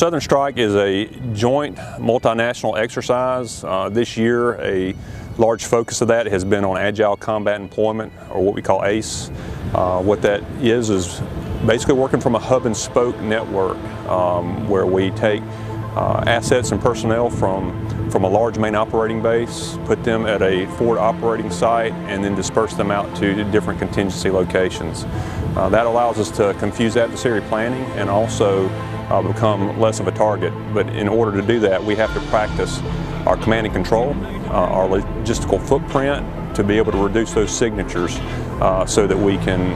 Southern Strike is a joint multinational exercise. This year, a large focus of that has been on Agile combat employment, or what we call ACE. What that is basically working from a hub and spoke network, where we take assets and personnel from a large main operating base, put them at a forward operating site, and then disperse them out to different contingency locations. That allows us to confuse adversary planning and also become less of a target. But in order to do that, we have to practice our command and control, our logistical footprint, to be able to reduce those signatures so that we can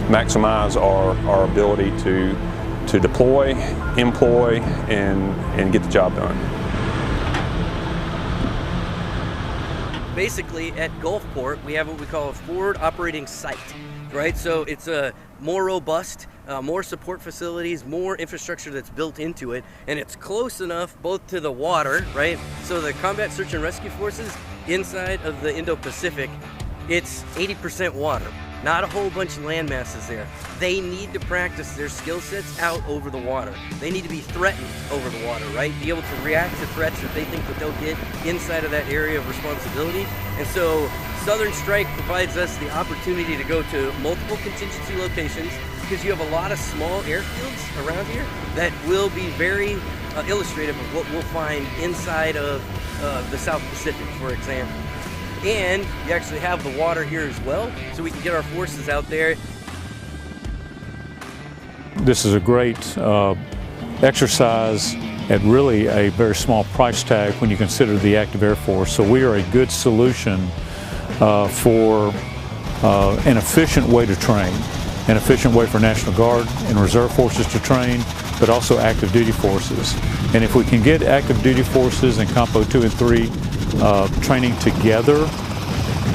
maximize our ability to deploy, employ, and get the job done. Basically, at Gulfport, we have what we call a forward operating site, right? So it's a more robust, more support facilities, more infrastructure that's built into it, and it's close enough both to the water, right? So the combat search and rescue forces inside of the Indo-Pacific, it's 80% water. Not a whole bunch of land masses there. They need to practice their skill sets out over the water. They need to be threatened over the water, right? Be able to react to threats that they think that they'll get inside of that area of responsibility. And so Southern Strike provides us the opportunity to go to multiple contingency locations, because you have a lot of small airfields around here that will be very illustrative of what we'll find inside of the South Pacific, for example. And you actually have the water here as well, so we can get our forces out there. This is a great exercise at really a very small price tag when you consider the active Air Force. So we are a good solution for an efficient way to train, an efficient way for National Guard and Reserve forces to train, but also active duty forces. And if we can get active duty forces and Compo 2 and 3 training together,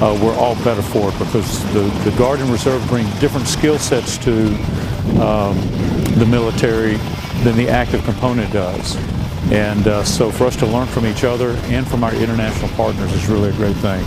we're all better for it, because the Guard and Reserve bring different skill sets to the military than the active component does. And so for us to learn from each other and from our international partners is really a great thing.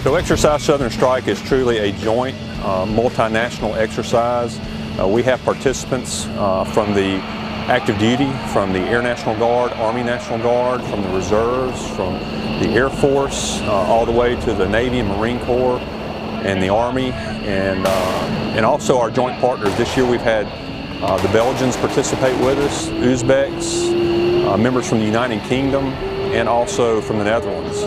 So Exercise Southern Strike is truly a joint multinational exercise. We have participants from the active duty, from the Air National Guard, Army National Guard, from the Reserves, from the Air Force, all the way to the Navy and Marine Corps and the Army, and also our joint partners. This year we've had the Belgians participate with us, Uzbeks, members from the United Kingdom, and also from the Netherlands.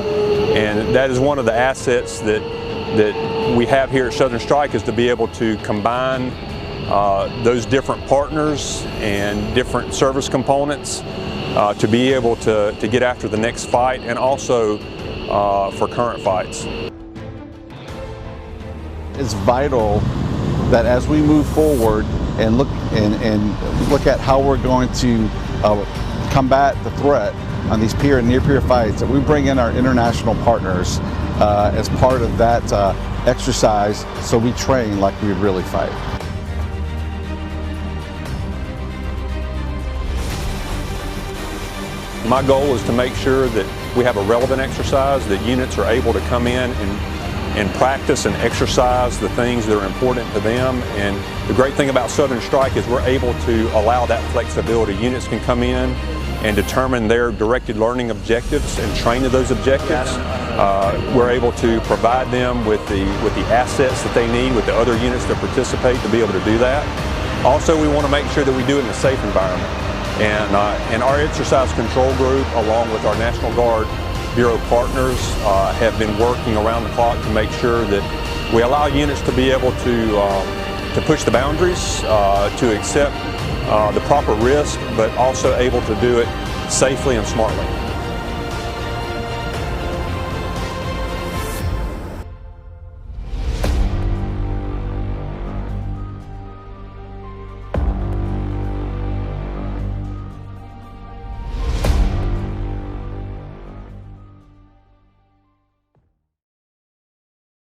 And that is one of the assets that we have here at Southern Strike, is to be able to combine those different partners and different service components to be able to get after the next fight, and also for current fights. It's vital that as we move forward and look at how we're going to combat the threat on these peer and near peer fights, that we bring in our international partners as part of that exercise, so we train like we really fight. My goal is to make sure that we have a relevant exercise, that units are able to come in and practice and exercise the things that are important to them. And the great thing about Southern Strike is we're able to allow that flexibility. Units can come in and determine their directed learning objectives and train to those objectives. We're able to provide them with the assets that they need, with the other units that participate, to be able to do that. Also, we want to make sure that we do it in a safe environment. And our exercise control group, along with our National Guard Bureau partners, have been working around the clock to make sure that we allow units to be able to push the boundaries, to accept the proper risk, but also able to do it safely and smartly.